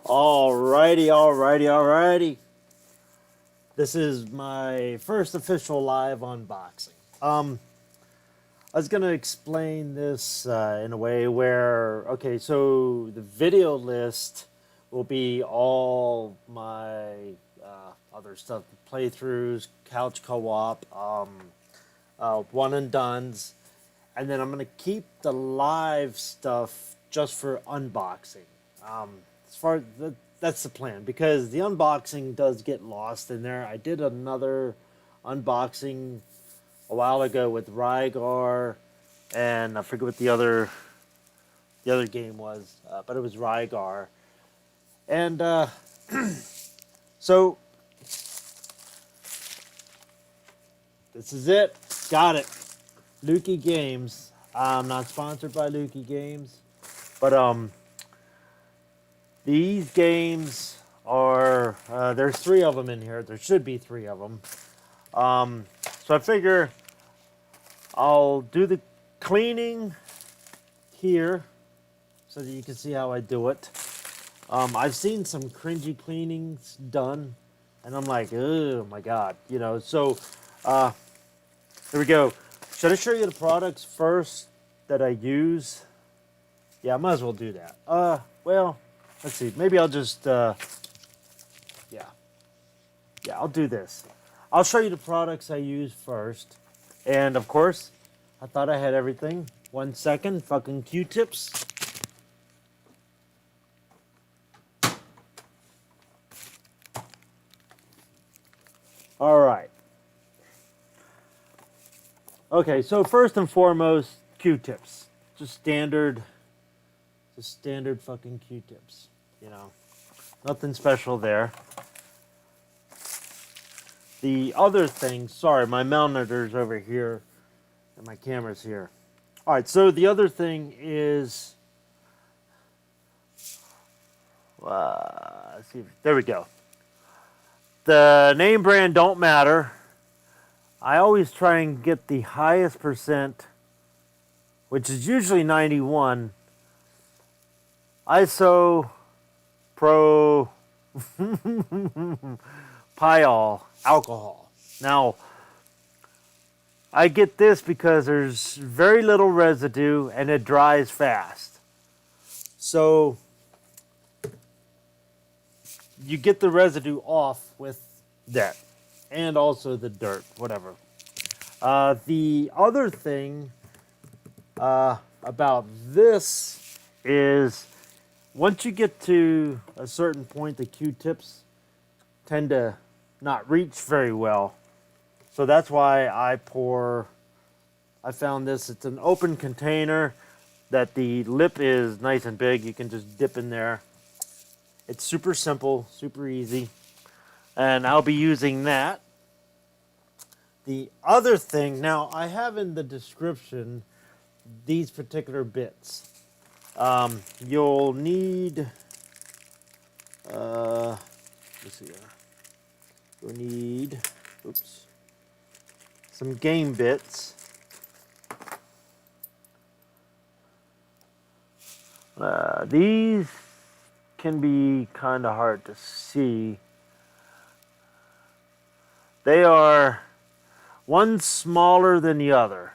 Alrighty. This is my first official live unboxing. I was gonna explain this in a way where, okay, so the video list will be all my other stuff, playthroughs, couch co-op, one and dones, and then I'm gonna keep the live stuff just for unboxing. As far as that's the plan, because the unboxing does get lost in there. I did another unboxing a while ago with Rygar, and I forget what the other game was, but it was Rygar, and so this is it. Got it. Lukey Games. I'm not sponsored by Lukey Games, but these games are, there's 3 of them in here. There should be 3 of them. So I figure I'll do the cleaning here so that you can see how I do it. I've seen some cringy cleanings done, and I'm like, oh my god, you know. So here we go. Should I show you the products first that I use? Yeah, I might as well do that. Well, let's see. Maybe I'll just, yeah, I'll do this. I'll show you the products I use first. And, of course, I thought I had everything. 1 second. Fucking Q-tips. All right. Okay, so first and foremost, Q-tips. Just standard fucking Q-tips. You know, nothing special there. The other thing, sorry, my monitor's over here and my camera's here. All right, so the other thing is, let's see, there we go. The name brand don't matter. I always try and get the highest percent, which is usually 91. ISO Pro Pyol alcohol. Now, I get this because there's very little residue and it dries fast. So you get the residue off with that, and also the dirt, whatever. The other thing about this is, once you get to a certain point, the Q-tips tend to not reach very well. So that's why I found this. It's an open container that the lip is nice and big. You can just dip in there. It's super simple, super easy. And I'll be using that. The other thing, now I have in the description these particular bits. You'll need, let's see here. You'll need, some game bits. These can be kind of hard to see. They are one smaller than the other.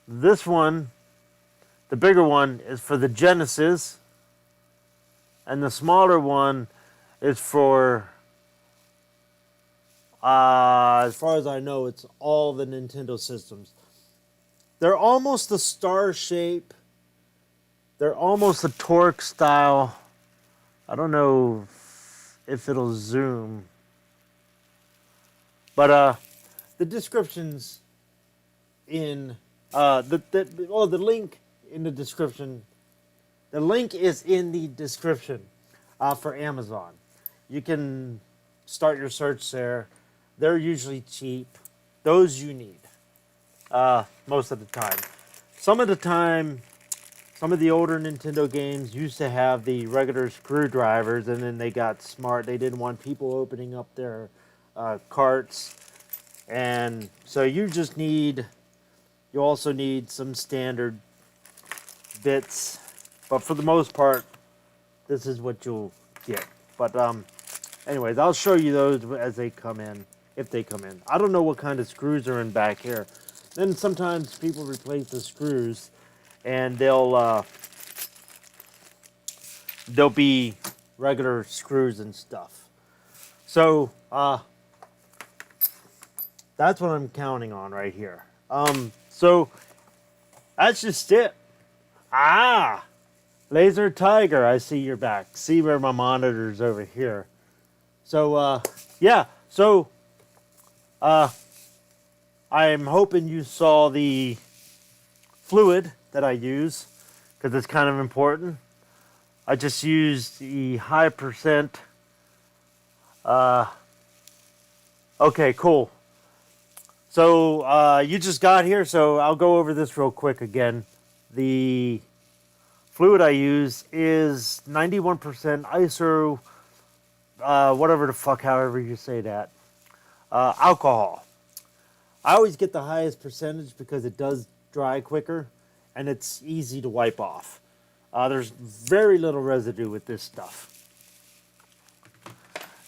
This one, the bigger one, is for the Genesis, and the smaller one is for, as far as I know, it's all the Nintendo systems. They're almost a star shape. They're almost a Torque style. I don't know if it'll zoom. But the description's in the link in the description. The link is in the description for Amazon. You can start your search there. They're usually cheap. Those you need most of the time. Some of the time, some of the older Nintendo games used to have the regular screwdrivers, and then they got smart. They didn't want people opening up their carts, and so you also need some standard bits, but for the most part, this is what you'll yet. But anyways, I'll show you those as they come in, if they come in. I don't know what kind of screws are in back here. Then sometimes people replace the screws, and they'll be regular screws and stuff. So that's what I'm counting on right here. So that's just it. Laser Tiger, I see your back. See where my monitor's over here. So yeah. So I'm hoping you saw the fluid that I use, because it's kind of important. I just used the high percent. Okay, cool. So you just got here, so I'll go over this real quick again. The fluid I use is 91% iso, whatever the fuck, however you say that, alcohol. I always get the highest percentage because it does dry quicker, and it's easy to wipe off. There's very little residue with this stuff.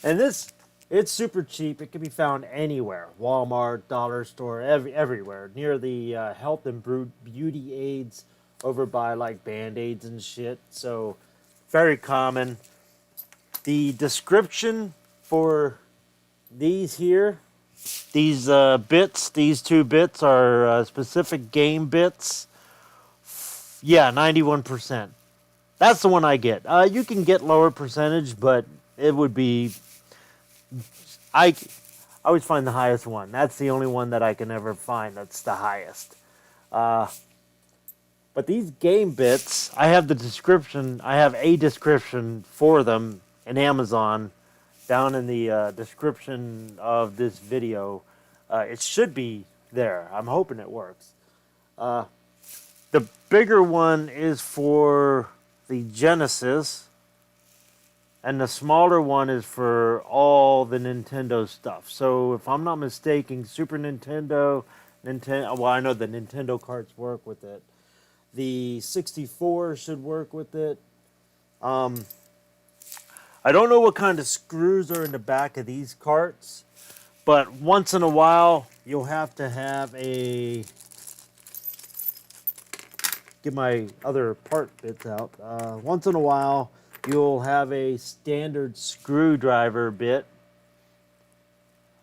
And this, it's super cheap. It can be found anywhere. Walmart, dollar store, everywhere. Near the health and beauty aids over by like Band-Aids and shit. So, very common. The description for these here, these bits, these 2 bits are specific game bits. Yeah, 91%. That's the one I get. You can get lower percentage, but it would be... I always find the highest one. That's the only one that I can ever find that's the highest. But these game bits, I have the description. I have a description for them in Amazon down in the description of this video. It should be there. I'm hoping it works. The bigger one is for the Genesis, and the smaller one is for all the Nintendo stuff. So if I'm not mistaken, Super Nintendo, well, I know the Nintendo carts work with it. The 64 should work with it. I don't know what kind of screws are in the back of these carts, but once in a while, you'll have to have a... Get my other part bits out. Once in a while, you'll have a standard screwdriver bit.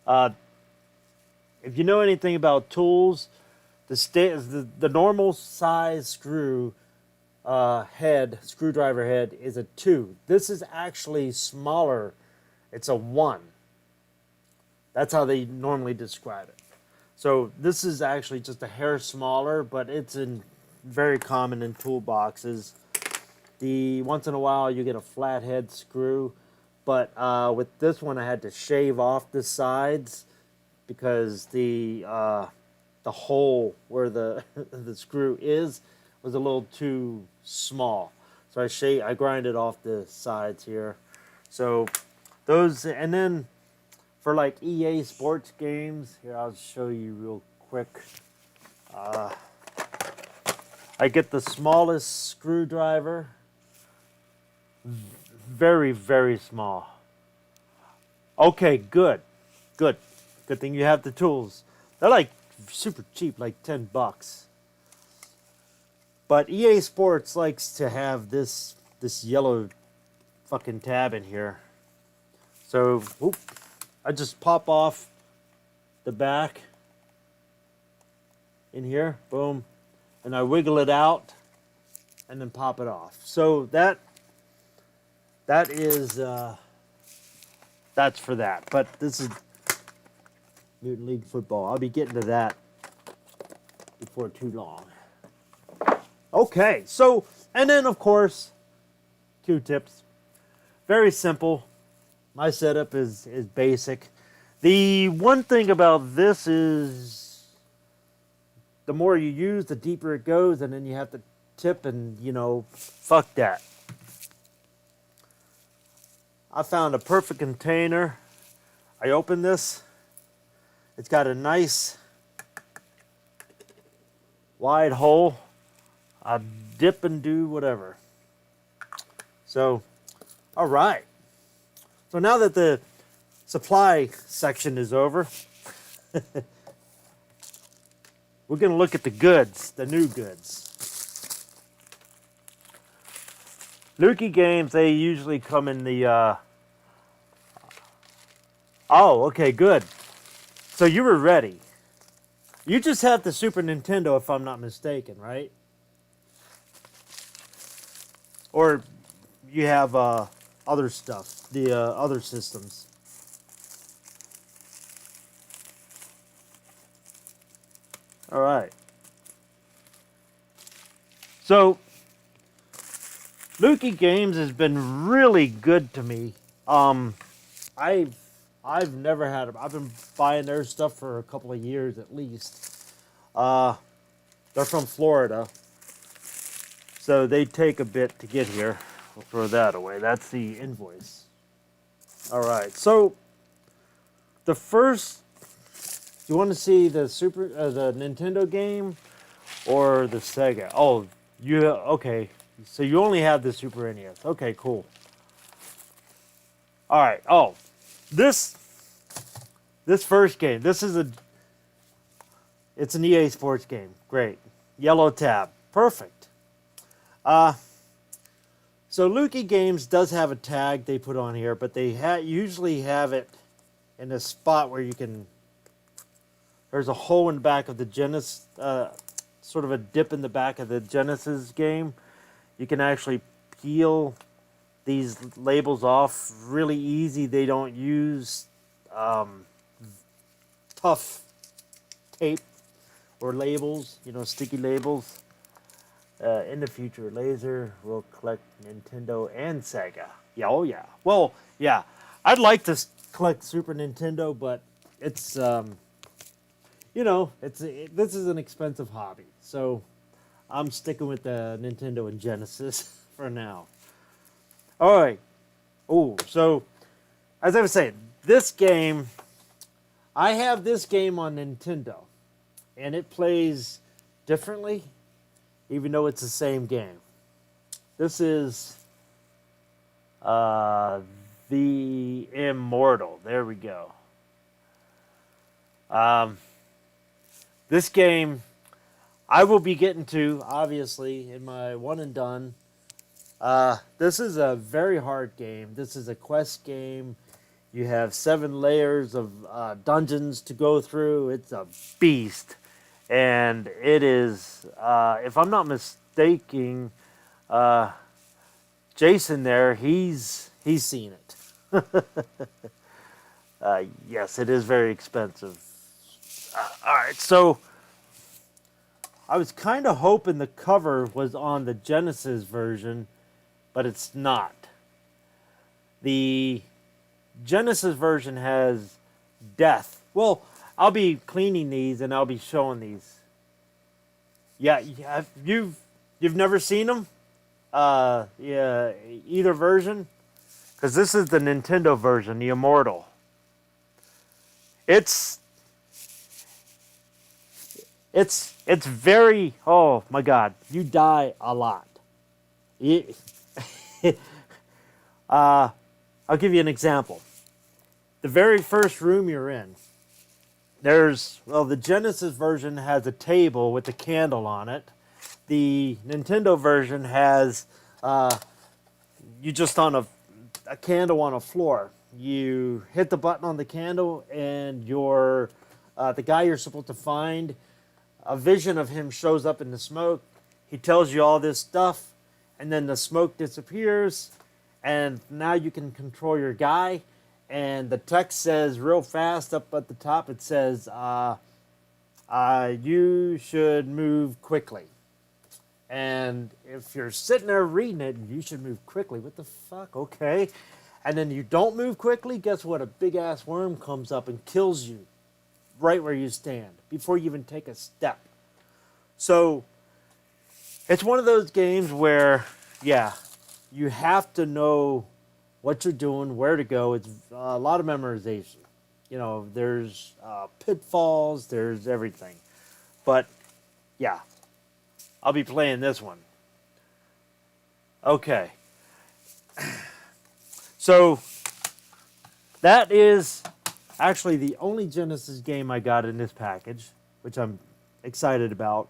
If you know anything about tools, the normal size screwdriver head is a 2. This is actually smaller. It's a 1. That's how they normally describe it. So this is actually just a hair smaller, but it's very common in toolboxes. Once in a while you get a flathead screw, but with this one I had to shave off the sides because the hole where the the screw was a little too small. So I grinded off the sides here. So those, and then for like EA sports games, here I'll show you real quick. I get the smallest screwdriver. Very, very small. Okay, good. Good thing you have the tools. They're like super cheap, like $10. But EA Sports likes to have this yellow fucking tab in here. So, I just pop off the back in here. Boom. And I wiggle it out and then pop it off. So that is that's for that. But this is Mutant League Football. I'll be getting to that before too long. Okay, so, and then of course, Q-tips. Very simple. My setup is basic. The one thing about this is the more you use, the deeper it goes, and then you have to tip, and, fuck that. I found a perfect container. I open this. It's got a nice wide hole. I dip and do whatever. So, all right. So now that the supply section is over, we're going to look at the goods, the new goods. Lukey games, they usually come in the... Oh, okay, good. So you were ready. You just have the Super Nintendo, if I'm not mistaken, right? Or you have other stuff, the other systems. All right. So, Lukey Games has been really good to me. I've never had them. I've been buying their stuff for a couple of years at least. They're from Florida, so they take a bit to get here. We'll throw that away. That's the invoice. All right. So the first, you want to see the the Nintendo game or the Sega? Oh, okay. So you only have the Super NES. Okay, cool. All right. Oh, this first game. It's an EA Sports game. Great. Yellow tab. Perfect. So Lukey Games does have a tag they put on here, but they usually have it in a spot where you can... There's a hole in the back of the Genesis, sort of a dip in the back of the Genesis game. You can actually peel these labels off really easy. They don't use tough tape or labels, sticky labels. In the future, Laser will collect Nintendo and Sega. Yeah, oh yeah. Well, yeah. I'd like to collect Super Nintendo, but it's, this is an expensive hobby. So I'm sticking with the Nintendo and Genesis for now. All right. Oh, so as I was saying, this game, I have this game on Nintendo, and it plays differently, even though it's the same game. This is the Immortal. There we go. This game I will be getting to, obviously, in my one and done. This is a very hard game. This is a quest game. You have 7 layers of dungeons to go through. It's a beast. And it is, if I'm not mistaken, Jason there, he's seen it. Yes, it is very expensive. All right, so I was kind of hoping the cover was on the Genesis version, but it's not. The Genesis version has death. Well, I'll be cleaning these and I'll be showing these. Yeah, you've never seen them? Yeah, either version? Because this is the Nintendo version, the Immortal. It's very, oh my God, you die a lot. I'll give you an example. The very first room you're in, the Genesis version has a table with a candle on it. The Nintendo version has, you just on a candle on a floor. You hit the button on the candle and the guy you're supposed to find, a vision of him shows up in the smoke. He tells you all this stuff, and then the smoke disappears, and now you can control your guy. And the text says real fast up at the top, it says, you should move quickly. And if you're sitting there reading it, you should move quickly. What the fuck? Okay. And then you don't move quickly, guess what? A big-ass worm comes up and kills you right where you stand before you even take a step. So it's one of those games where, yeah, you have to know what you're doing, where to go. It's a lot of memorization. There's pitfalls, there's everything. But, yeah, I'll be playing this one. Okay. So, that is actually the only Genesis game I got in this package, which I'm excited about.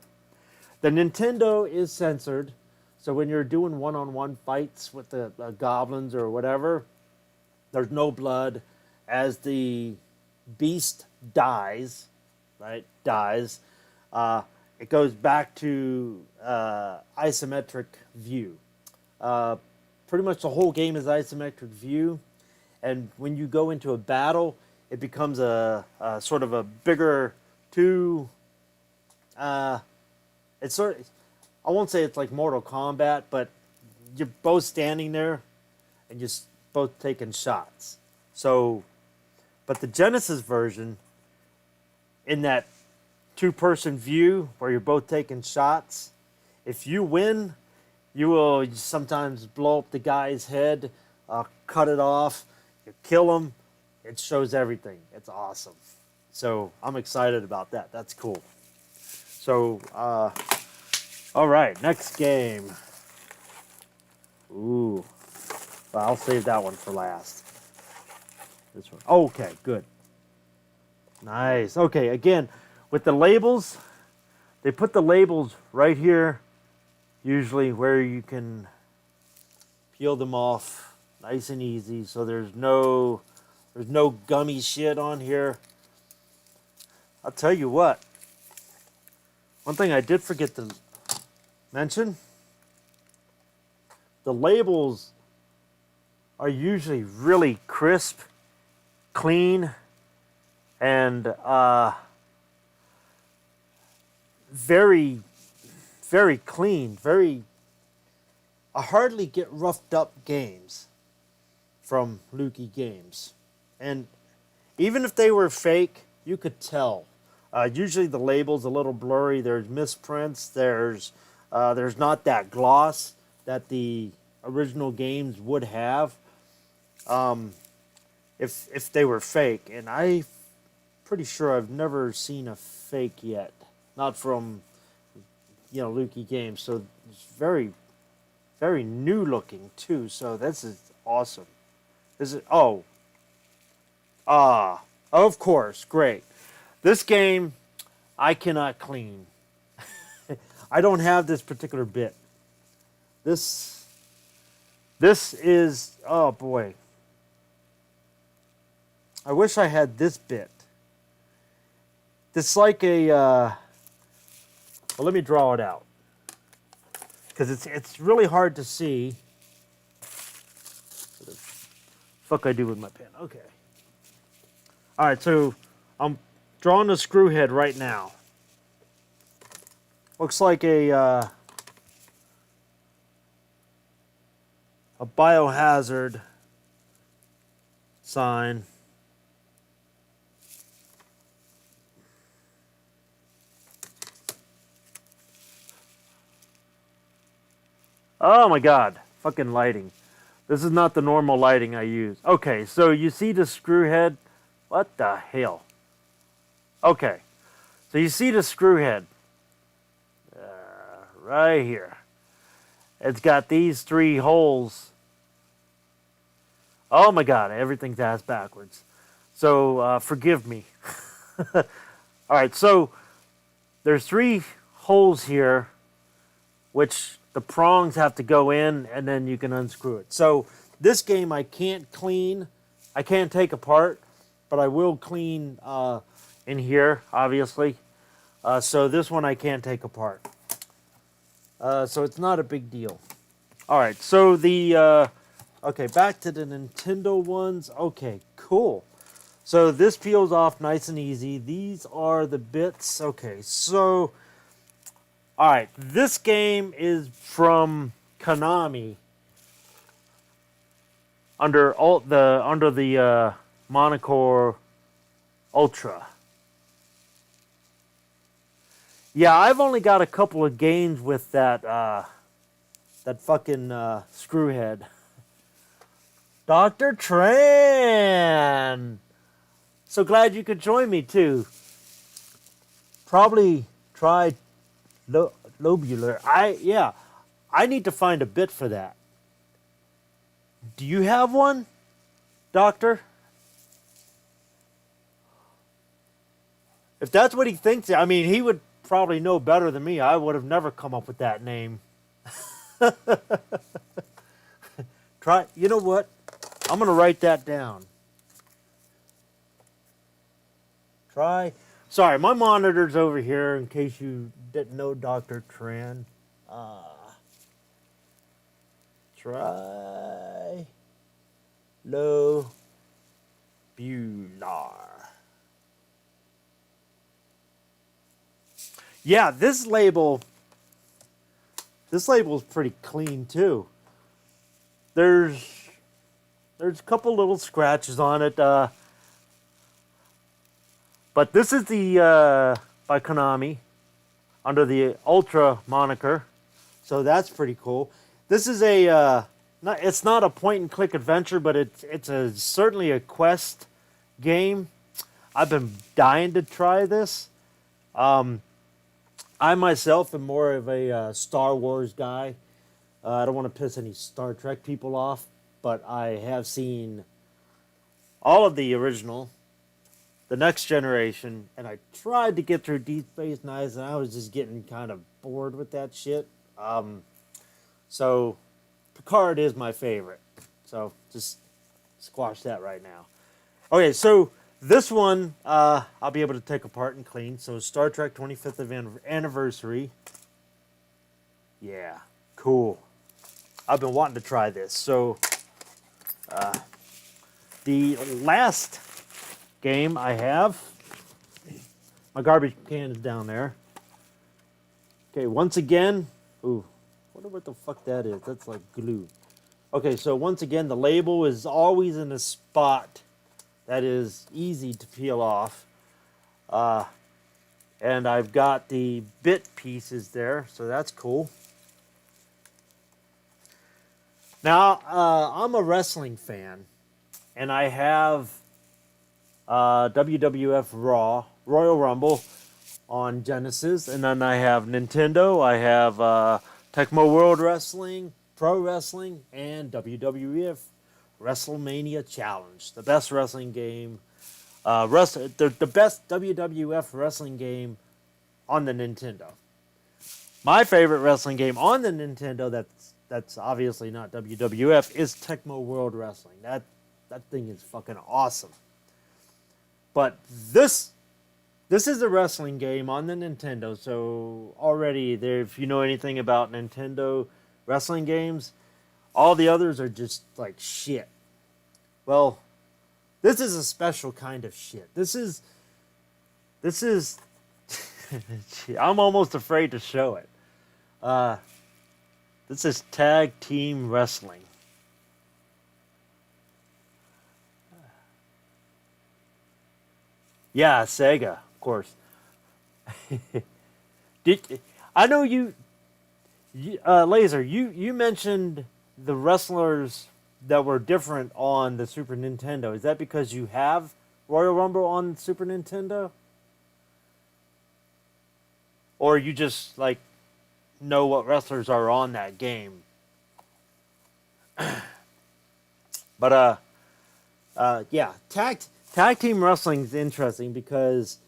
The Nintendo is censored, so when you're doing one-on-one fights with the goblins or whatever, there's no blood. As the beast dies, right? It goes back to isometric view. Pretty much the whole game is isometric view, and when you go into a battle, it becomes a sort of a bigger two. It's sort of, I won't say it's like Mortal Kombat, but you're both standing there, and you're both taking shots. So, but the Genesis version, in that two-person view where you're both taking shots, if you win, you will sometimes blow up the guy's head, cut it off, you kill him. It shows everything. It's awesome. So I'm excited about that. That's cool. So, all right, next game. Ooh, well, I'll save that one for last. This one. Okay, good. Nice. Okay, again, with the labels, they put the labels right here, usually where you can peel them off nice and easy, so there's no gummy shit on here. I'll tell you what. One thing I did forget to mention, the labels are usually really crisp, clean, and very, very clean. I hardly get roughed up games from Lukey Games. And even if they were fake, you could tell. Usually the label's a little blurry. There's misprints. There's not that gloss that the original games would have if they were fake. And I'm pretty sure I've never seen a fake yet. Not from, Lukey Games. So it's very, very new looking too. So this is awesome. Of course, great. This game, I cannot clean. I don't have this particular bit. This is, oh boy. I wish I had this bit. It's like a, well, let me draw it out. Because it's really hard to see. What the fuck I do with my pen? Okay. All right, so I'm drawing a screw head right now. Looks like a biohazard sign. Oh my God, fucking lighting. This is not the normal lighting I use. Okay, so you see the screw head? What the hell? Okay, so you see the screw head right here. It's got these three holes. Oh my God, everything's ass backwards. So forgive me. All right, so there's three holes here, which the prongs have to go in, and then you can unscrew it. So this game I can't clean. I can't take apart, but I will clean in here, obviously. So this one I can't take apart. So it's not a big deal. All right, so okay, back to the Nintendo ones. Okay, cool. So this peels off nice and easy. These are the bits. Okay, so, all right, this game is from Konami under the moniker Ultra. Yeah, I've only got a couple of games with that fucking screwhead. Dr. Tran! So glad you could join me, too. Probably tried lobular. I need to find a bit for that. Do you have one, Doctor? If that's what he thinks, I mean, he would probably know better than me. I would have never come up with that name. Try. You know what? I'm gonna write that down. Try. Sorry, my monitor's over here. In case you didn't know, Dr. Tran. Try. Low. Bular. Yeah, this label is pretty clean too. There's a couple little scratches on it, but this is the by Konami under the Ultra moniker, so that's pretty cool. This is it's not a point and click adventure, but it's certainly a quest game. I've been dying to try this. I myself am more of a Star Wars guy. I don't want to piss any Star Trek people off, but I have seen all of the original, the Next Generation, and I tried to get through Deep Space Nine, and I was just getting kind of bored with that shit. So Picard is my favorite. So just squash that right now. Okay, so this one, I'll be able to take apart and clean. So Star Trek 25th anniversary. Yeah, cool. I've been wanting to try this. So the last game I have, my garbage can is down there. Okay, once again, ooh, wonder what the fuck that is. That's like glue. Okay, so once again, the label is always in a spot that is easy to peel off. And I've got the bit pieces there, so that's cool. Now, I'm a wrestling fan, and I have WWF Raw, Royal Rumble on Genesis, and then I have Nintendo, I have Tecmo World Wrestling, Pro Wrestling, and WWF WrestleMania Challenge, the best wrestling game, the best WWF wrestling game on the Nintendo. My favorite wrestling game on the Nintendo that's obviously not WWF is Tecmo World Wrestling. That thing is fucking awesome. But this is a wrestling game on the Nintendo, so already there, if you know anything about Nintendo wrestling games, all the others are just like shit. Well, this is a special kind of shit. This is I'm almost afraid to show it. This is tag team wrestling. Yeah, Sega, of course. I know you Laser, you mentioned the wrestlers that were different on the Super Nintendo. Is that because you have Royal Rumble on Super Nintendo? Or you just, like, know what wrestlers are on that game? But, yeah, tag team wrestling is interesting because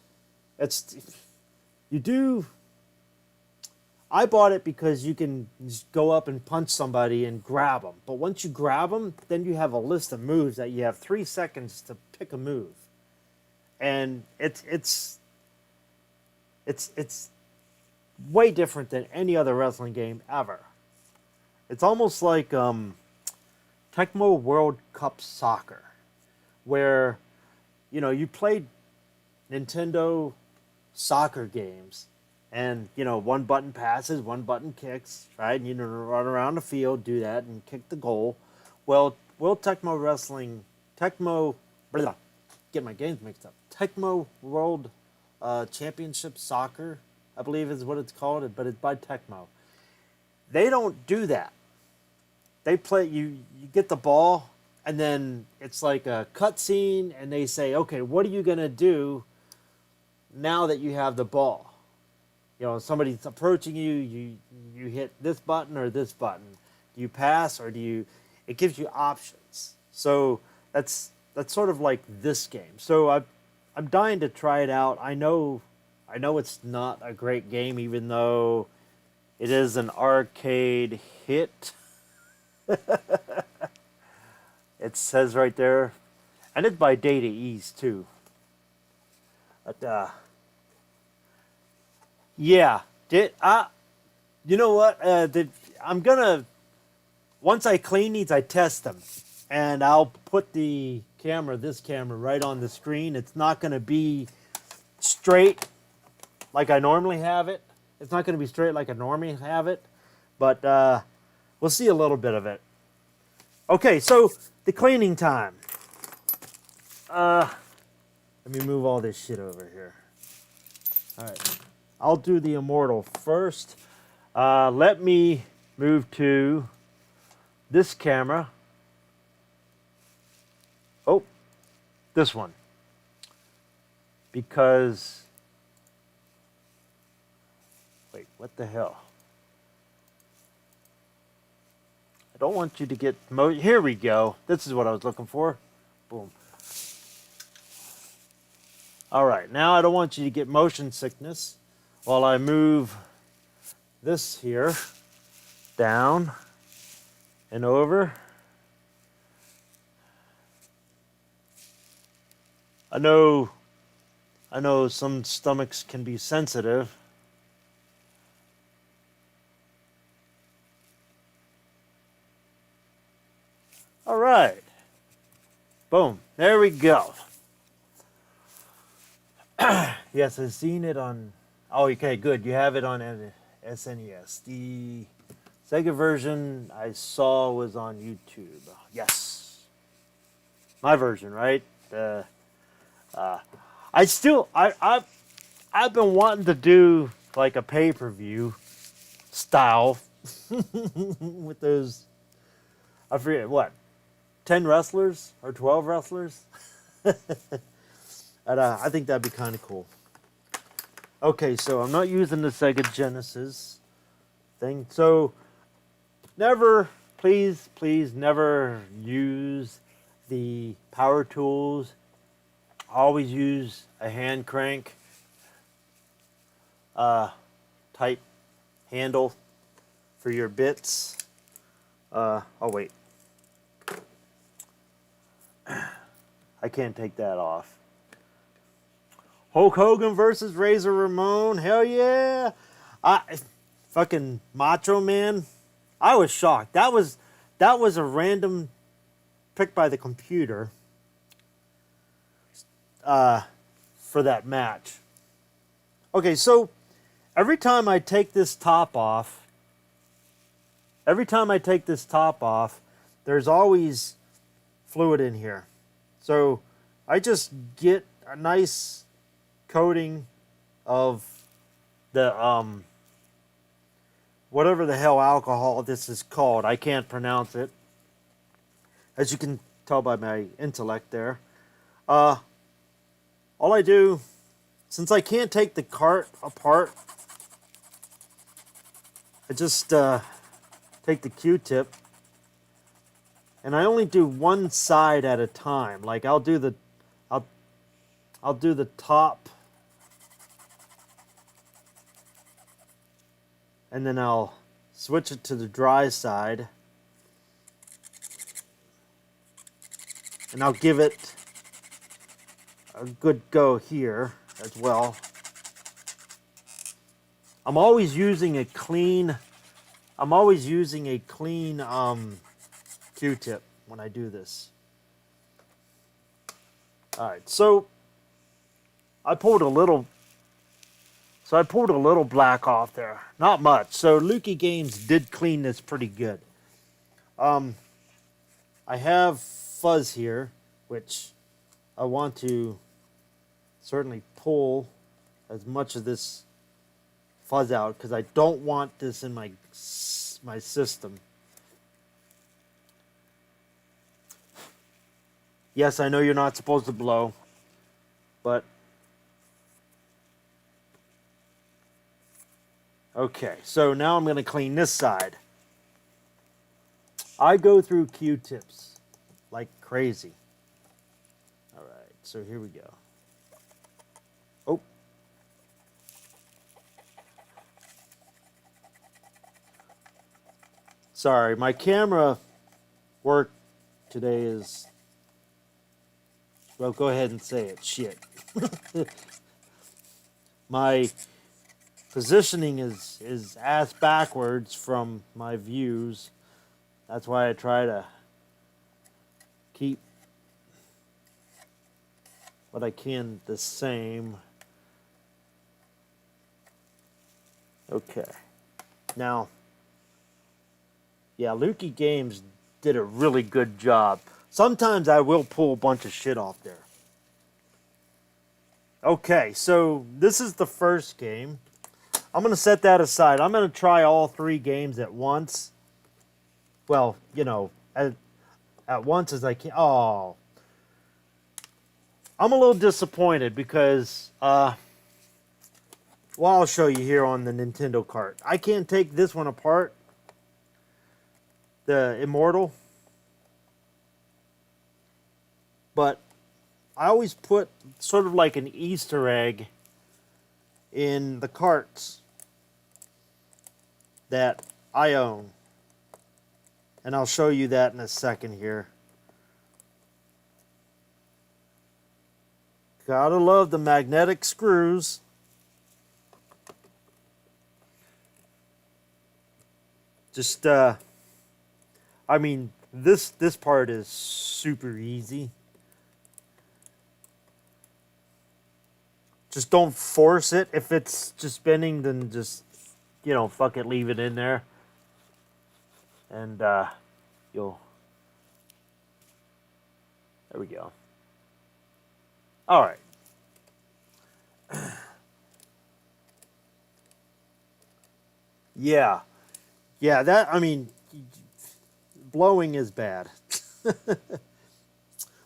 I bought it because you can just go up and punch somebody and grab them. But once you grab them, then you have a list of moves that you have 3 seconds to pick a move. And it's way different than any other wrestling game ever. It's almost like Tecmo World Cup Soccer, where, you know, you played Nintendo soccer games, and, you know, one button passes, one button kicks, right? And you run around the field, do that, and kick the goal. Well, Tecmo get my games mixed up. Tecmo World Championship Soccer, I believe is what it's called, but it's by Tecmo. They don't do that. They play, you get the ball, and then it's like a cutscene, and they say, okay, what are you going to do now that you have the ball? You know, somebody's approaching you, you hit this button or this button. Do you pass or do you... It gives you options. So that's sort of like this game. So I'm dying to try it out. I know it's not a great game, even though it is an arcade hit. It says right there, and it's by Data East too. But yeah, you know what? I'm gonna, once I clean these, I test them, and I'll put this camera, right on the screen. It's not gonna be straight like I normally have it. It's not gonna be straight like I normally have it, but we'll see a little bit of it. Okay, so the cleaning time. Let me move all this shit over here. All right, I'll do the Immortal first. Let me move to this camera. Oh, this one. Because, wait, what the hell? I don't want you to get, here we go. This is what I was looking for. Boom. All right, now I don't want you to get motion sickness while I move this here down and over. I know some stomachs can be sensitive. All right. Boom. There we go. Yes, I've seen it on... Oh, okay, good. You have it on SNES. The Sega version I saw was on YouTube. Yes. My version, right? I've been wanting to do like a pay-per-view style with those, I forget what, 10 wrestlers or 12 wrestlers. And, I think that'd be kind of cool. Okay, so I'm not using the Sega Genesis thing. So never, please never use the power tools. Always use a hand crank type handle for your bits. Oh wait, I can't take that off. Hulk Hogan versus Razor Ramon. Hell yeah. Fucking Macho Man. I was shocked. That was a random pick by the computer for that match. Okay, so every time I take this top off, there's always fluid in here. So I just get a nice coating of the whatever the hell alcohol this is called. I can't pronounce it, as you can tell by my intellect there. All I do, since I can't take the cart apart, I just take the Q-tip, and I only do one side at a time. Like I'll do the top, and then I'll switch it to the dry side, and I'll give it a good go here as well. I'm always using a clean Q-tip when I do this. All right, so I pulled a little black off there. Not much. So Lukey Games did clean this pretty good. I have fuzz here, which I want to certainly pull as much of this fuzz out because I don't want this in my system. Yes, I know you're not supposed to blow, but okay, so now I'm going to clean this side. I go through Q-tips like crazy. All right, so here we go. Sorry, my camera work today is, well, go ahead and say it, shit. My positioning is ass backwards from my views. That's why I try to keep what I can the same. Okay. Now, yeah, Lukey Games did a really good job. Sometimes I will pull a bunch of shit off there. Okay, so this is the first game. I'm going to set that aside. I'm going to try all 3 games at once. Well, you know, at once as I can. Oh. I'm a little disappointed because, well, I'll show you here on the Nintendo cart. I can't take this one apart. The Immortal. But I always put sort of like an Easter egg in the carts that I own. And I'll show you that in a second here. Gotta love the magnetic screws. Just, I mean, this part is super easy. Just don't force it. If it's just spinning, then just, you know, fuck it, leave it in there. And, you'll... There we go. Alright. Yeah. Yeah, that, I mean, blowing is bad. But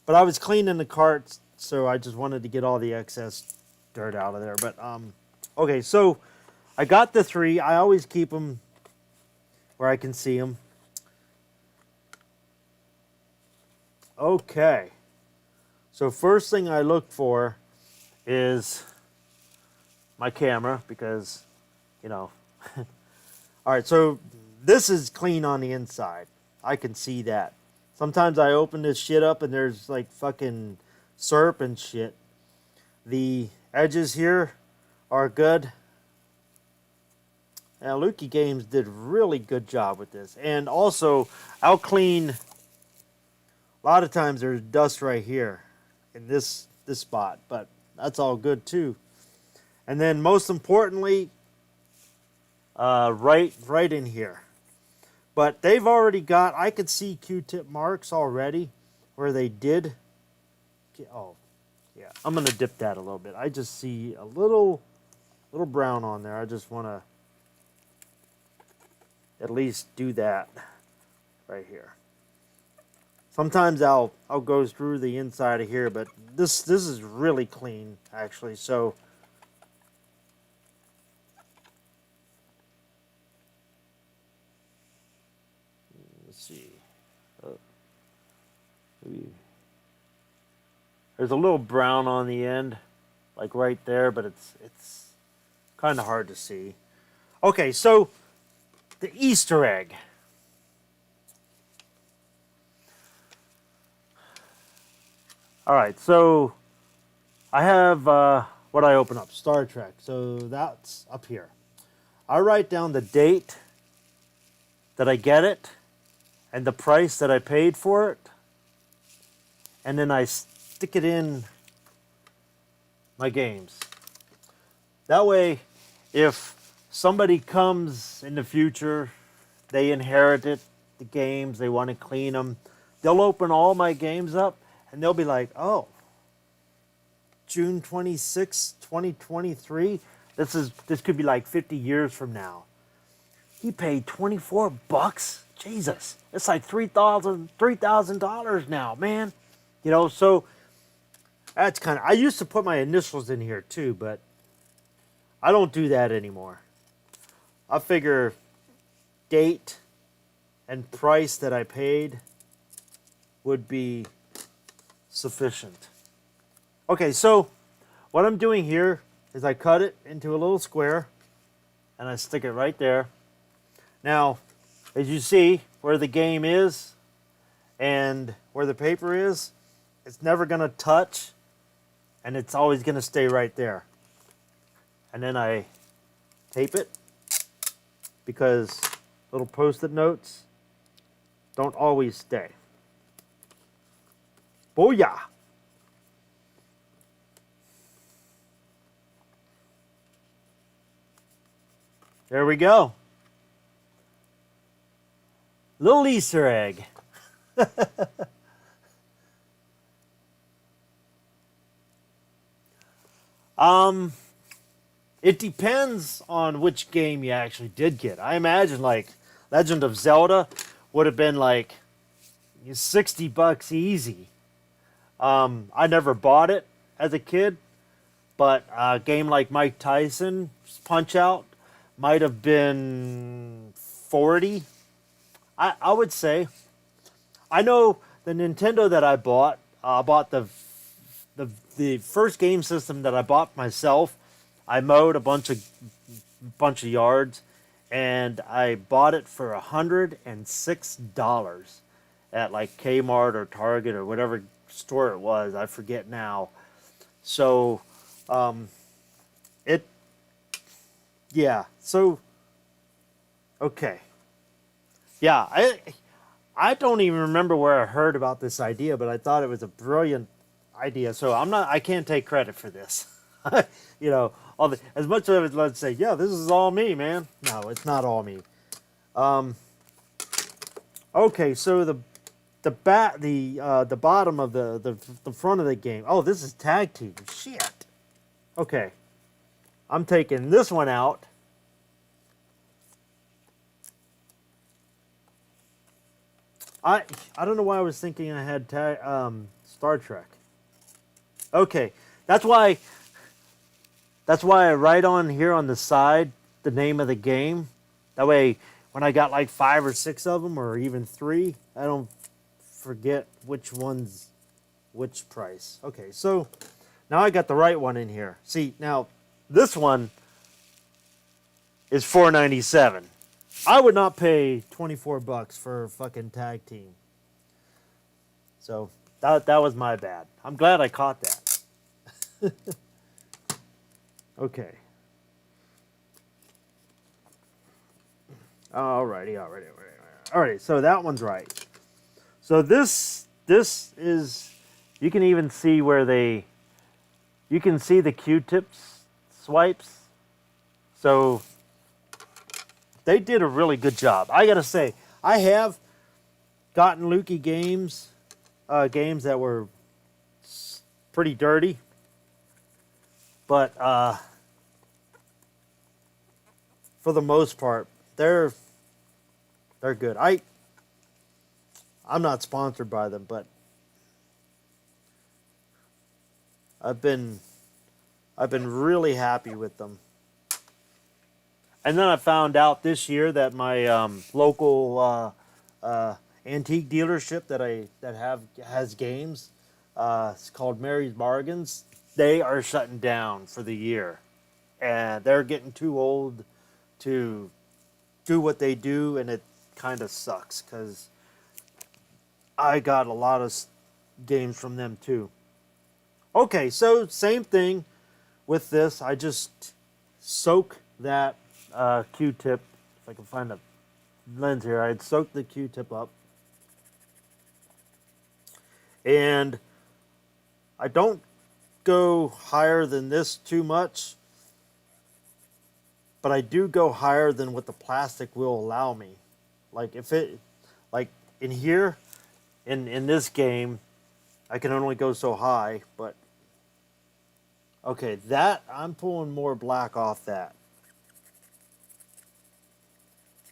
I was cleaning the carts, so I just wanted to get all the excess dirt out of there. But, okay, so I got the 3. I always keep them where I can see them. Okay. So first thing I look for is my camera because, you know. Alright, so this is clean on the inside. I can see that. Sometimes I open this shit up and there's like fucking syrup and shit. The edges here are good. Now, Lukey Games did a really good job with this. And also, I'll clean... A lot of times there's dust right here in this spot, but that's all good too. And then most importantly, right in here. But they've already got, I could see Q-tip marks already where they did. Oh, yeah. I'm going to dip that a little bit. I just see a little brown on there. I just want to at least do that right here. Sometimes I'll go through the inside of here, but this is really clean actually. So let's see. There's a little brown on the end, like right there, but it's kind of hard to see. Okay, so the Easter egg. Alright, so I have what I open up, Star Trek. So that's up here. I write down the date that I get it and the price that I paid for it. And then I stick it in my games. That way, if somebody comes in the future, they inherited the games, they want to clean them, they'll open all my games up and they'll be like, oh, June 26, 2023, this could be like 50 years from now. He paid $24. Jesus, it's like $3,000 now, man. You know, so that's kind of, I used to put my initials in here too, but I don't do that anymore. I figure date and price that I paid would be sufficient. Okay, so what I'm doing here is I cut it into a little square and I stick it right there. Now, as you see, where the game is and where the paper is, it's never going to touch, and it's always going to stay right there. And then I tape it, because little post-it notes don't always stay. Booyah! There we go. Little Easter egg. It depends on which game you actually did get. I imagine like Legend of Zelda would have been like $60 easy. I never bought it as a kid, but a game like Mike Tyson's Punch-Out might have been 40. I would say. I know the Nintendo that I bought the first game system that I bought myself. I mowed a bunch of yards, and I bought it for $106 at like Kmart or Target or whatever store it was. I forget now. So, okay. Yeah, I don't even remember where I heard about this idea, but I thought it was a brilliant idea. So I can't take credit for this. You know, as much of it, let's say, yeah, this is all me, man. No, it's not all me. Okay, so the bottom of the front of the game. Oh, this is tag team. Shit. Okay, I'm taking this one out. I don't know why I was thinking I had Star Trek. Okay, that's why I write on here on the side the name of the game. That way, when I got like 5 or 6 of them, or even 3, I don't forget which one's which price. Okay, so now I got the right one in here. See, now this one is $4.97. I would not pay $24 for a fucking tag team. So that was my bad. I'm glad I caught that. Okay. Alrighty. So that one's right. So this is, you can even see where you can see the Q-tips swipes. So they did a really good job. I gotta say, I have gotten Lukey games that were pretty dirty, but for the most part, they're good. I'm not sponsored by them, but I've been really happy with them. And then I found out this year that my local antique dealership that has games, it's called Mary's Bargains. They are shutting down for the year, and they're getting too old to do what they do, and it kind of sucks because I got a lot of games from them too. Okay, so same thing with this. I just soak that Q-tip. If I can find a lens here, I'd soak the Q-tip up, and I don't go higher than this too much, but I do go higher than what the plastic will allow me. Like in here, in this game, I can only go so high, but okay, that I'm pulling more black off that.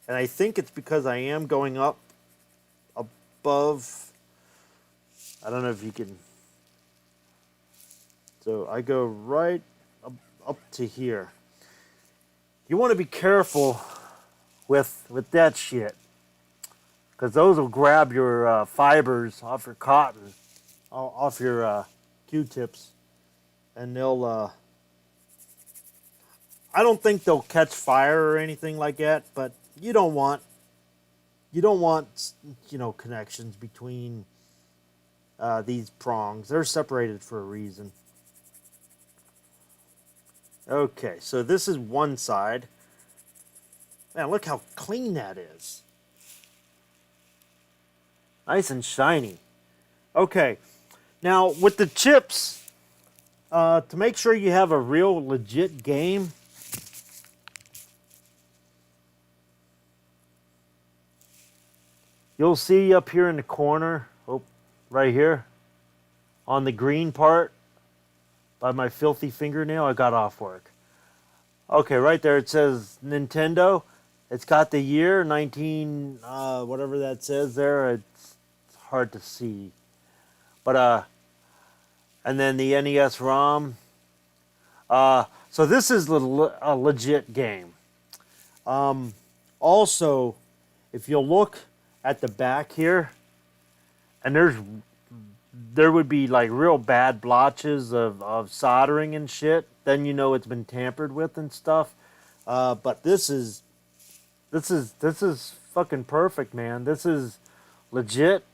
And I think it's because I am going up above, I don't know if you can, so I go right up to here. You want to be careful with that shit, because those will grab your fibers off your cotton, off your Q-tips, and they'll, I don't think they'll catch fire or anything like that, but you don't want you don't want, connections between these prongs. They're separated for a reason. Okay, so this is one side. Man, look how clean that is. Nice and shiny. Okay, now with the chips, to make sure you have a real legit game, you'll see up here in the corner, right here, on the green part, by my filthy fingernail, I got off work. Okay, right there it says Nintendo. It's got the year, 19, whatever that says there. It's hard to see. But, and then the NES ROM. So this is a legit game. Also, if you'll look at the back here, and there would be like real bad blotches of soldering and shit, then you know it's been tampered with and stuff. But this is fucking perfect, man. This is legit.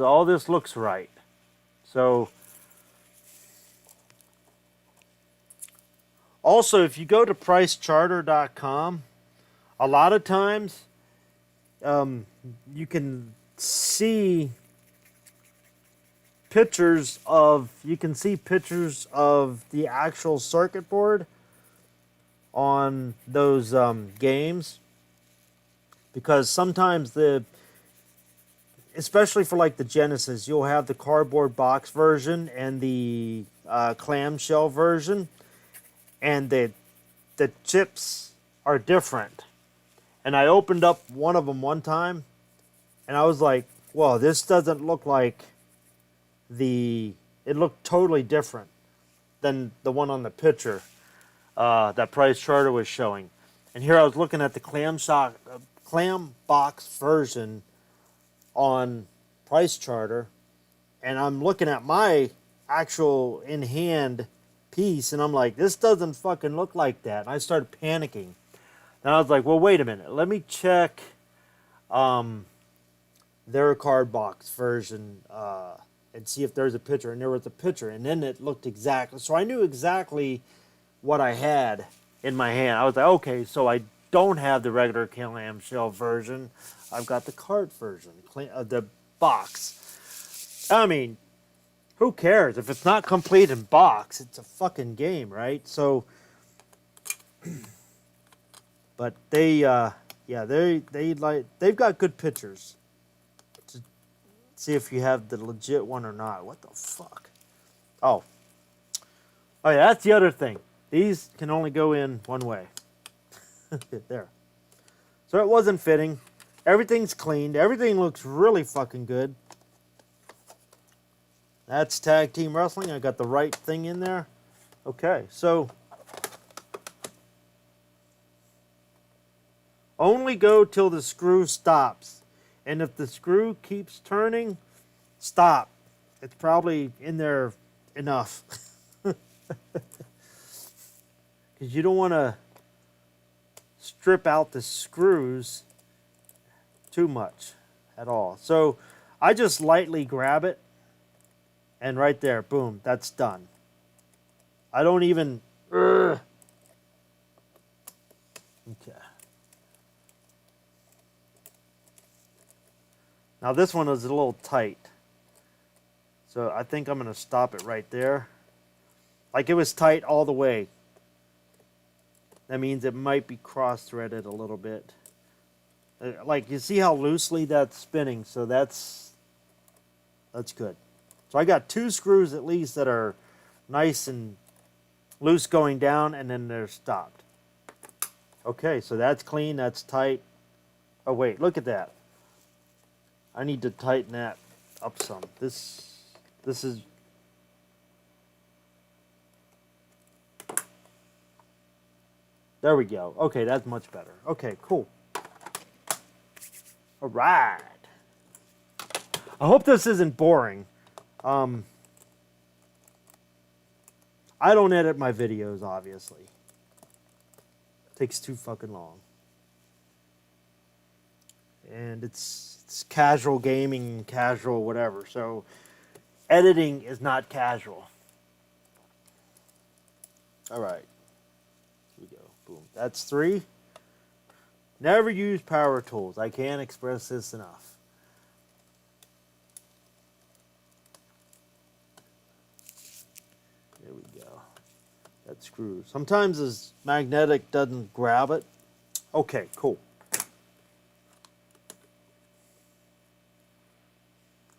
All this looks right. So also, if you go to pricecharter.com, a lot of times you can see pictures of the actual circuit board on those games, because sometimes especially for like the Genesis, you'll have the cardboard box version and the clamshell version, and the chips are different. And I opened up one of them one time, and I was like, "Whoa, this doesn't look like it looked totally different than the one on the picture that Price Charter was showing." And here I was looking at the clam box version on Price Charter, and I'm looking at my actual in-hand piece, and I'm like, this doesn't fucking look like that. And I started panicking. And I was like, well, wait a minute. Let me check their card box version and see if there's a picture. And there was a picture, and then it looked exactly. So I knew exactly what I had in my hand. I was like, okay, so I don't have the regular clamshell version. I've got the card version, the box. I mean, who cares? If it's not complete in box, it's a fucking game, right? So, but they've got good pictures. To see if you have the legit one or not. What the fuck? Oh yeah, that's the other thing. These can only go in one way. There. So it wasn't fitting. Everything's cleaned. Everything looks really fucking good. That's Tag Team Wrestling. I got the right thing in there. Okay, so only go till the screw stops. And if the screw keeps turning, stop. It's probably in there enough. Because you don't want to strip out the screws too much at all. So I just lightly grab it, and right there, boom, that's done. I don't even... Okay. Now this one is a little tight. So I think I'm going to stop it right there. Like it was tight all the way. That means it might be cross-threaded a little bit. Like you see how loosely that's spinning, so that's good. So I got 2 screws at least that are nice and loose going down, and then they're stopped. Okay, so that's clean, that's tight. Oh wait, look at that. I need to tighten that up some. This is... There we go. Okay, that's much better. Okay, cool. All right. I hope this isn't boring. I don't edit my videos, obviously. It takes too fucking long. and it's casual gaming, casual whatever. So editing is not casual. All right, here we go. Boom. That's 3. Never use power tools. I can't express this enough. There we go. That screw. Sometimes this magnetic doesn't grab it. Okay, cool.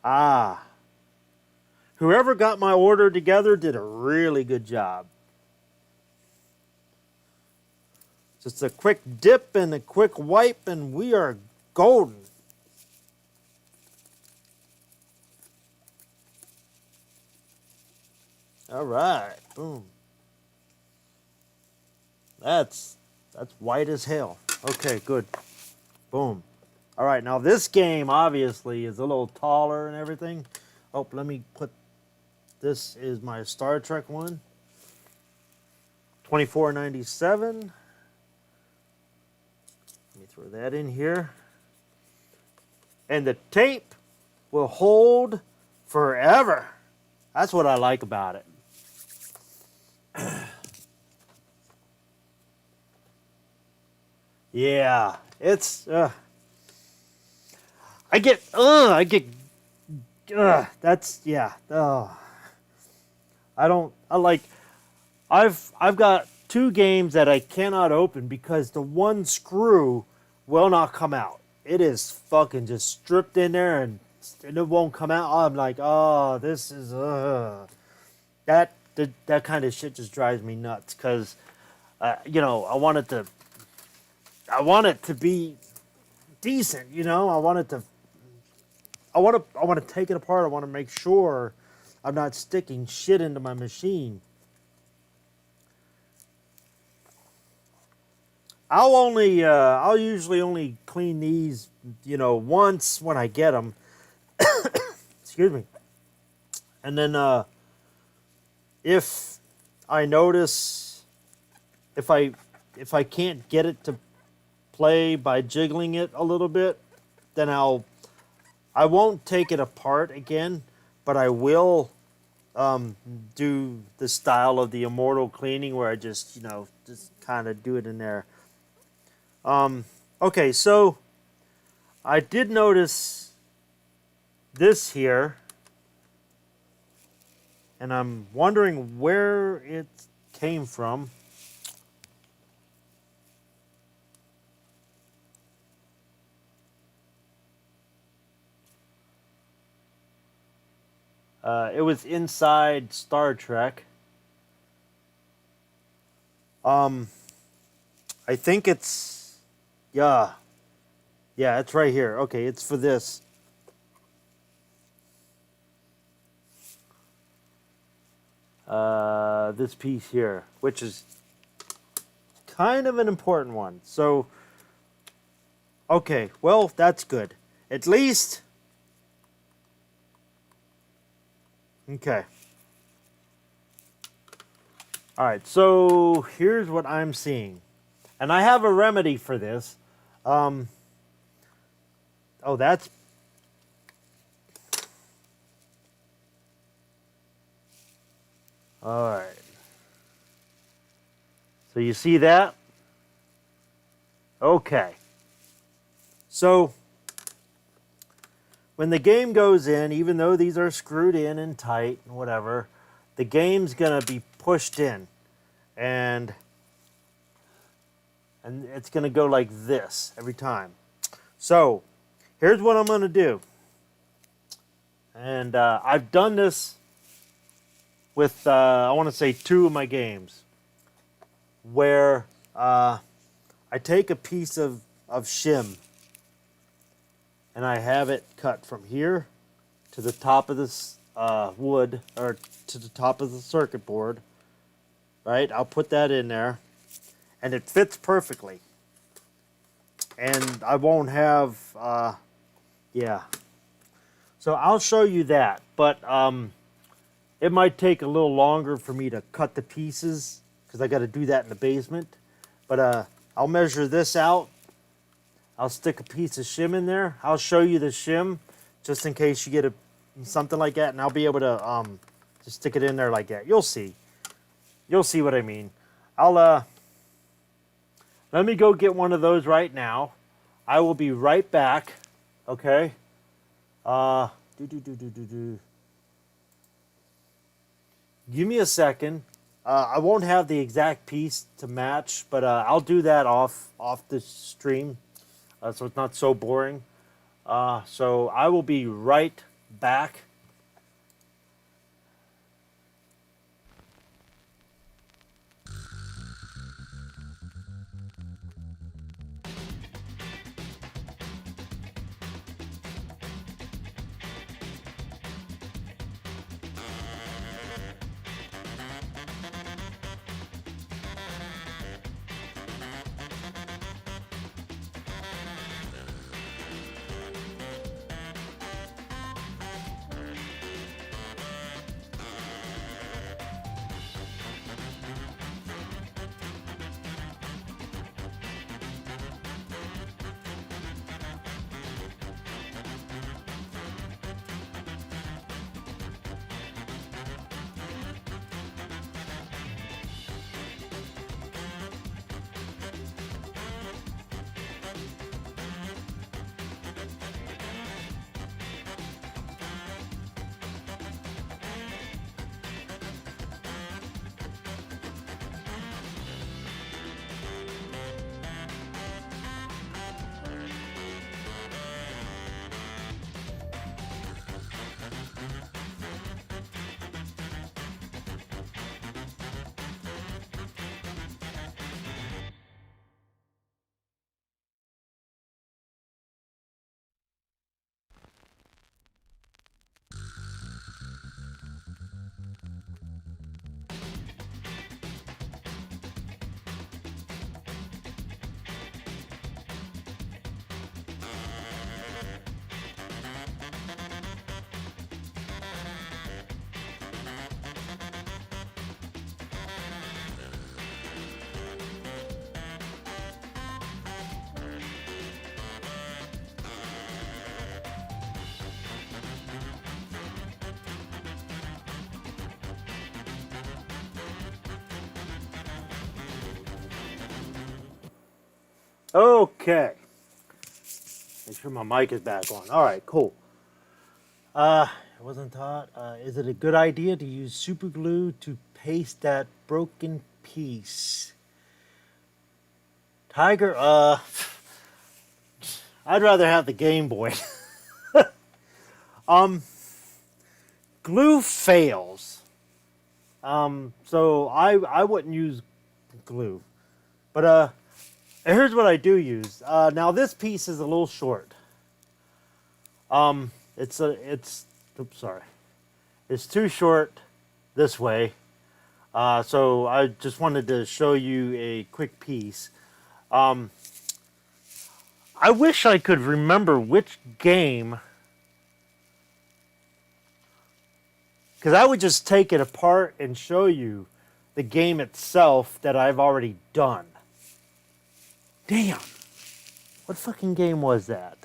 Ah. Whoever got my order together did a really good job. Just a quick dip and a quick wipe, and we are golden. All right, boom. That's white as hell. Okay, good. Boom. All right, now this game obviously is a little taller and everything. Oh, let me put, this is my Star Trek one. $24.97. Let me throw that in here. And the tape will hold forever. That's what I like about it. Yeah, it's that's, yeah. I've got 2 games that I cannot open because the one screw will not come out. It is fucking just stripped in there and it won't come out. I'm like, oh, this is that kind of shit just drives me nuts because you know, I want it to be decent, you know. I want to take it apart. I want to make sure I'm not sticking shit into my machine. I'll usually only clean these, you know, once when I get them. Excuse me. And then if I notice if I can't get it to play by jiggling it a little bit, then I won't take it apart again, but I will do the style of the Immortal cleaning where I just, you know, just kind of do it in there. Okay, so I did notice this here, and I'm wondering where it came from. It was inside Star Trek. I think it's, yeah, it's right here. Okay, it's for this. This piece here, which is kind of an important one. So, okay, well, that's good. At least, okay. All right, so here's what I'm seeing. And I have a remedy for this. Oh, that's... All right. So you see that? Okay. So when the game goes in, even though these are screwed in and tight and whatever, the game's going to be pushed in. And it's going to go like this every time. So here's what I'm going to do. And I've done this with, I want to say 2 of my games, where I take a piece of shim and I have it cut from here to the top of this wood, or to the top of the circuit board, right? I'll put that in there, and it fits perfectly. And I won't have, yeah. So I'll show you that, but it might take a little longer for me to cut the pieces because I got to do that in the basement. But I'll measure this out I'll stick a piece of shim in there. I'll show you the shim just in case you get something like that, and I'll be able to just stick it in there like that. You'll see. You'll see what I mean. Let me go get one of those right now. I will be right back. Okay. Give me a second. I won't have the exact piece to match, but I'll do that off the stream, so it's not so boring. So I will be right back. Okay. Make sure my mic is back on. All right, cool. I wasn't taught. Is it a good idea to use super glue to paste that broken piece? Tiger, I'd rather have the Game Boy. Glue fails. So I wouldn't use glue. But here's what I do use. Now this piece is a little short. It's too short this way. So I just wanted to show you a quick piece. I wish I could remember which game, because I would just take it apart and show you the game itself that I've already done. Damn. What fucking game was that?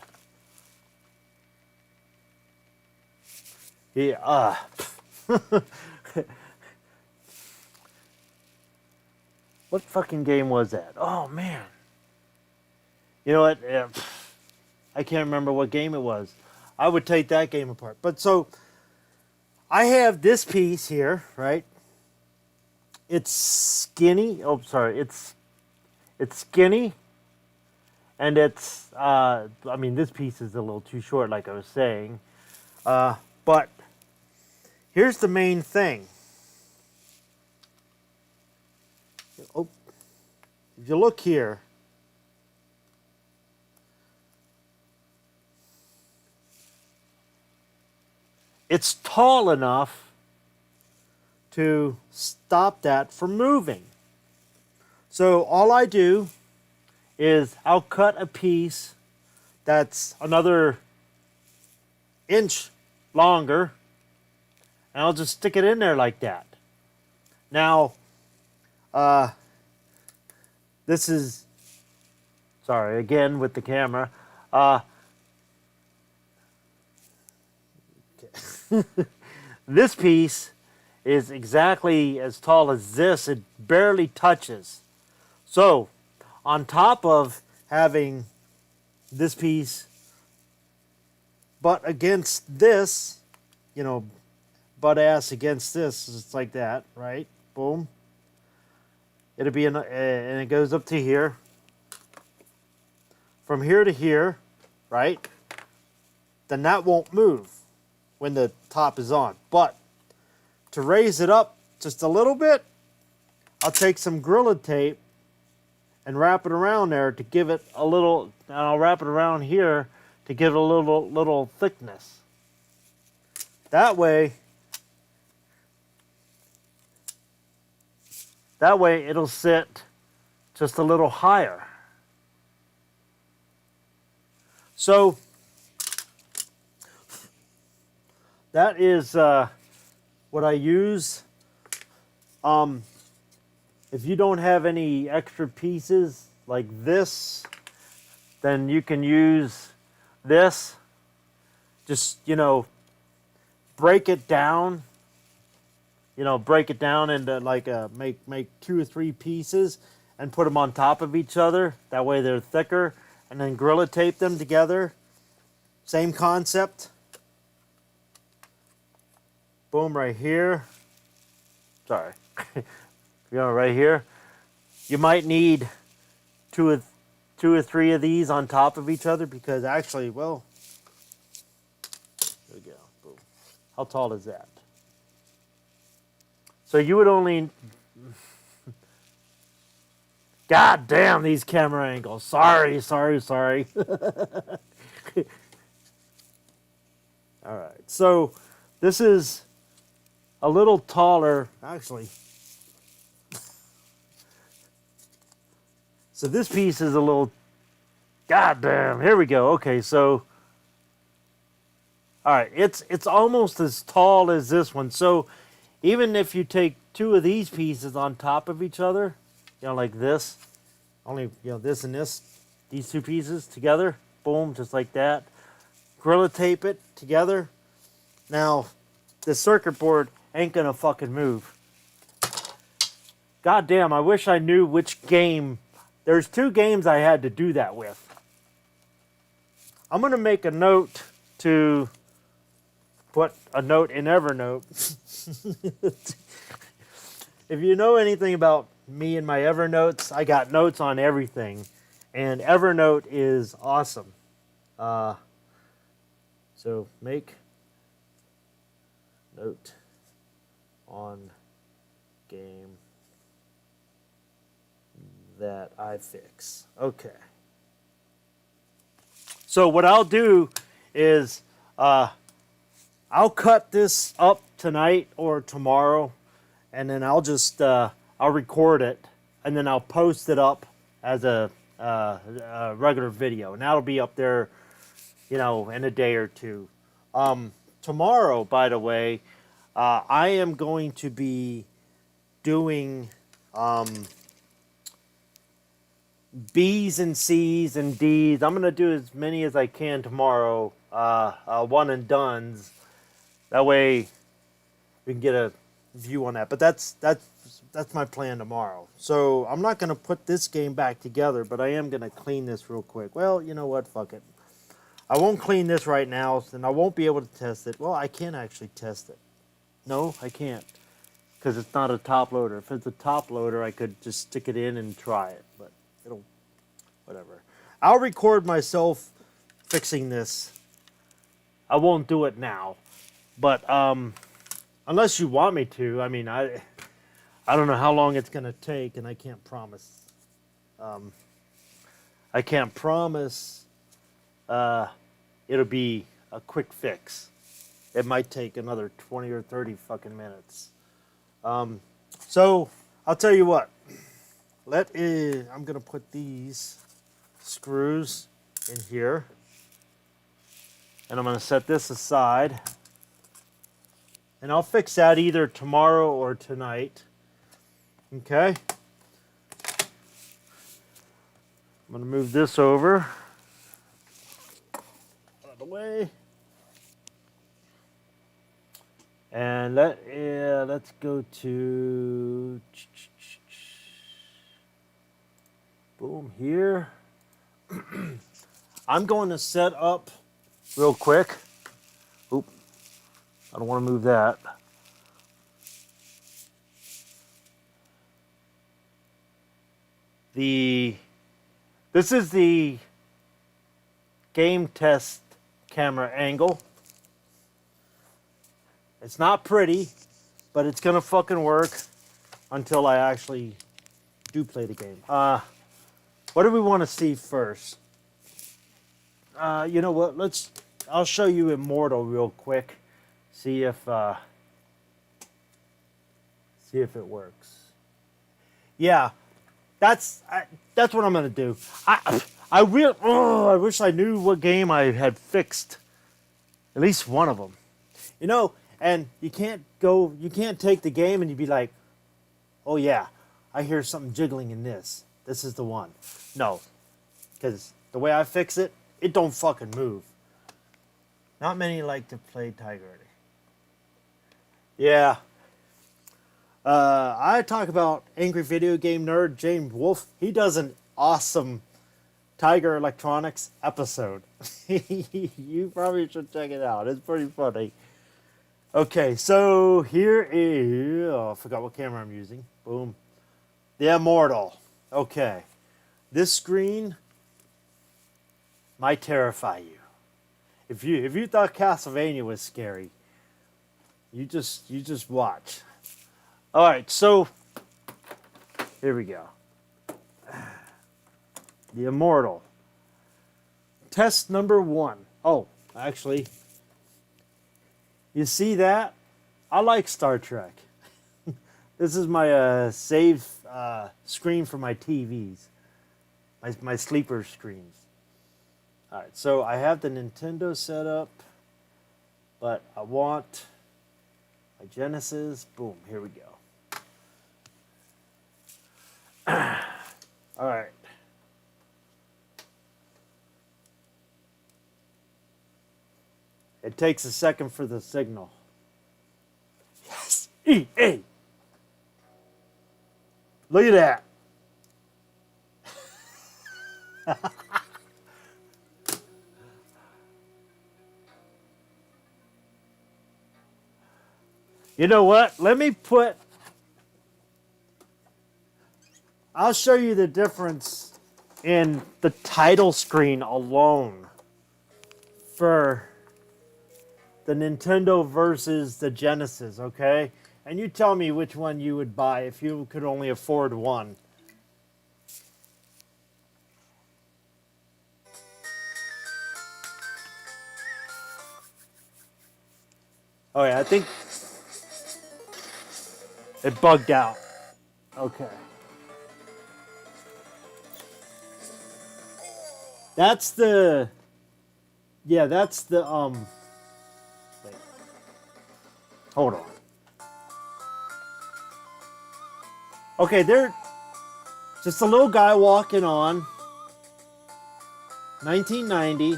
Yeah, what fucking game was that? Oh, man. You know what? I can't remember what game it was. I would take that game apart. But so, I have this piece here, right? It's skinny. Oh, sorry. It's skinny. And it's, I mean, this piece is a little too short, like I was saying. But here's the main thing. Oh, if you look here, it's tall enough to stop that from moving. So all I do is I'll cut a piece that's another inch longer, and I'll just stick it in there like that. Now, so Sorry, again with the camera. This piece is exactly as tall as this. It barely touches. So, on top of having this piece butt against this, you know, butt ass against this, it's like that, right? Boom. It'll be, and it goes up to here. From here to here, right? Then that won't move when the top is on. But to raise it up just a little bit, I'll take some Gorilla Tape and wrap it around there to give it a little, and I'll wrap it around here to give it a little thickness. That way it'll sit just a little higher. So that is what I use. If you don't have any extra pieces like this, then you can use this. Just, you know, break it down. You know, break it down into like make 2 or 3 pieces and put them on top of each other. That way they're thicker. And then Gorilla Tape them together. Same concept. Boom, right here. Sorry. You know, right here. You might need two or three of these on top of each other because actually, well, there we go. Boom. How tall is that? So you would only... God damn these camera angles. Sorry. Alright, so this is a little taller, actually. So this piece is a little, god damn, here we go. Okay, so, alright, it's almost as tall as this one. So even if you take 2 of these pieces on top of each other, you know, like this, only, you know, this and this, these 2 pieces together, boom, just like that. Gorilla Tape it together. Now, the circuit board ain't gonna fucking move. God damn, I wish I knew which game. There's 2 games I had to do that with. I'm gonna make a note to put a note in Evernote. If you know anything about me and my Evernotes, I got notes on everything. And Evernote is awesome. So make note on game that I fix. Okay. So what I'll do is I'll cut this up tonight or tomorrow, and then I'll just I'll record it, and then I'll post it up as a regular video, and that'll be up there, you know, in a day or 2. Tomorrow, by the way, I am going to be doing B's and C's and D's. I'm going to do as many as I can tomorrow, one and dones. That way we can get a view on that. But that's my plan tomorrow. So I'm not going to put this game back together, but I am going to clean this real quick. Well, you know what? Fuck it. I won't clean this right now, and I won't be able to test it. Well, I can actually test it. No, I can't, because it's not a top loader. If it's a top loader, I could just stick it in and try it, but it'll, whatever. I'll record myself fixing this. I won't do it now, but unless you want me to. I mean, I don't know how long it's going to take, and I can't promise. I can't promise it'll be a quick fix. It might take another 20 or 30 fucking minutes. So, I'll tell you what. I'm going to put these screws in here. And I'm going to set this aside. And I'll fix that either tomorrow or tonight. Okay? I'm going to move this over out of the way. And let's go to boom here. I'm going to set up real quick. Oop, I don't want to move that. This is the game test camera angle. It's not pretty, but it's gonna fucking work until I actually do play the game. What do we want to see first? You know what? I'll show you Immortal real quick. See if it works. Yeah, that's what I'm gonna do. I wish I knew what game I had fixed. At least one of them. You know, and you can't take the game and you'd be like, oh yeah, I hear something jiggling in this. This is the one. No, because the way I fix it, it don't fucking move. Not many like to play Tiger. Yeah. I talk about Angry Video Game Nerd James Wolfe. He does an awesome Tiger Electronics episode. You probably should check it out. It's pretty funny. Okay, so here is... Oh, I forgot what camera I'm using. Boom. The Immortal. Okay. This screen might terrify you. If you thought Castlevania was scary, you just watch. All right, so here we go. The Immortal. Test number 1. Oh, actually, you see that? I like Star Trek. This is my save screen for my TVs, my sleeper screens. All right, so I have the Nintendo set up, but I want my Genesis. Boom, here we go. All right. It takes a second for the signal. Yes, EA. Look at that. You know what? I'll show you the difference in the title screen alone for the Nintendo versus the Genesis, okay? And you tell me which one you would buy if you could only afford one. Oh yeah, I think it bugged out. Okay. That's the wait. Hold on. Okay, they're just a little guy walking on. 1990.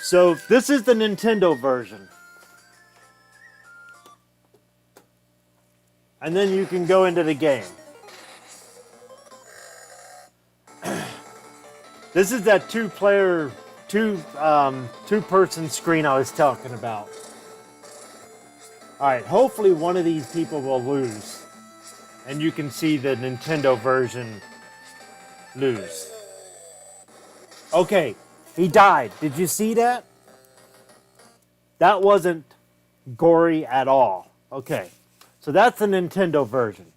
So this is the Nintendo version. And then you can go into the game. This is that two-person screen I was talking about. Alright, hopefully one of these people will lose. And you can see the Nintendo version lose. Okay, he died. Did you see that? That wasn't gory at all. Okay, so that's the Nintendo version.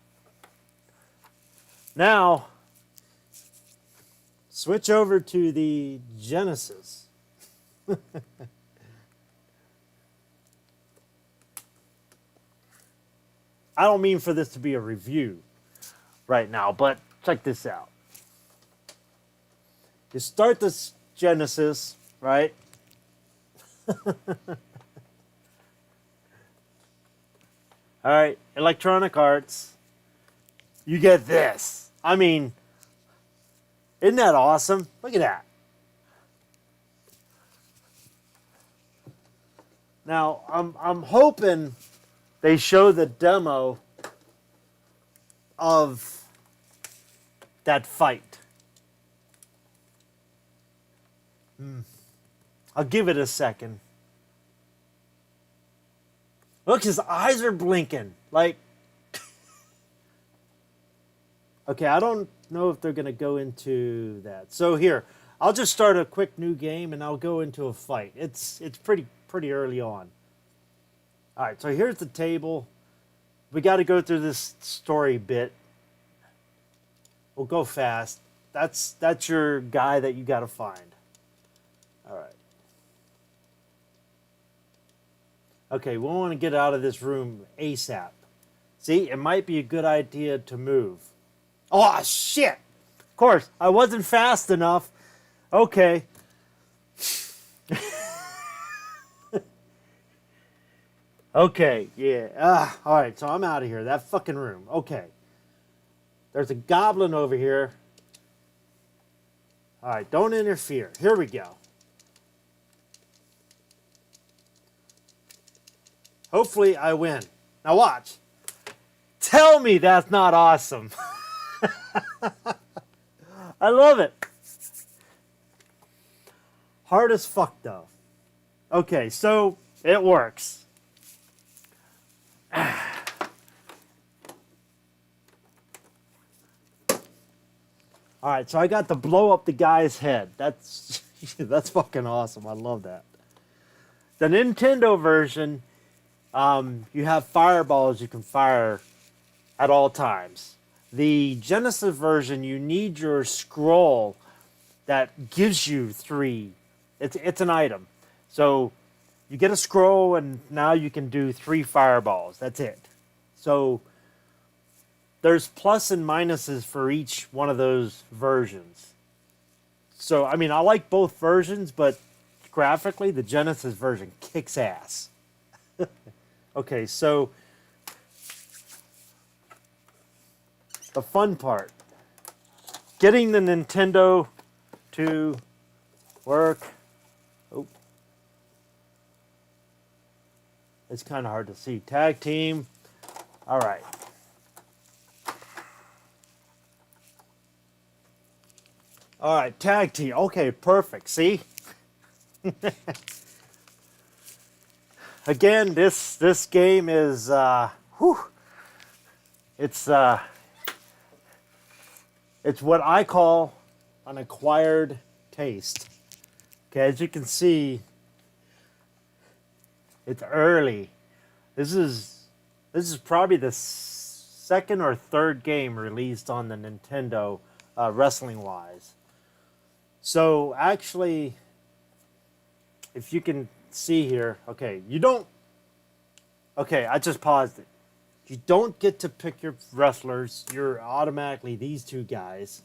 Now, switch over to the Genesis. I don't mean for this to be a review right now, but check this out. You start this Genesis, right? All right, Electronic Arts. you get this. I mean, isn't that awesome? Look at that. Now, I'm hoping they show the demo of that fight. I'll give it a second. Look, his eyes are blinking. Like, okay, I don't know if they're going to go into that. So here, I'll just start a quick new game and I'll go into a fight. It's pretty early on. All right, so here's the table. We got to go through this story bit. We'll go fast. That's your guy that you got to find. All right. Okay, we want to get out of this room ASAP. See, it might be a good idea to move. Oh, shit! Of course, I wasn't fast enough. Okay. Okay, yeah. All right, so I'm out of here. That fucking room. Okay. There's a goblin over here. All right, don't interfere. Here we go. Hopefully I win. Now watch. Tell me that's not awesome. I love it. Hard as fuck though. Okay, so it works. Alright, so I got to blow up the guy's head. That's fucking awesome. I love that. The Nintendo version, you have fireballs you can fire at all times. The Genesis version, you need your scroll that gives you 3. It's an item. So you get a scroll and now you can do 3 fireballs. That's it. So there's plus and minuses for each one of those versions. So, I mean, I like both versions, but graphically, the Genesis version kicks ass. Okay, so the fun part. Getting the Nintendo to work. Oh. It's kind of hard to see. Tag team. All right. All right, tag team. Okay, perfect. See? Again, this game is it's what I call an acquired taste. Okay, as you can see, it's early. This is probably the second or third game released on the Nintendo wrestling wise. So actually, if you can see here, okay, you don't, okay, I just paused it. You don't get to pick your wrestlers. You're automatically these 2 guys.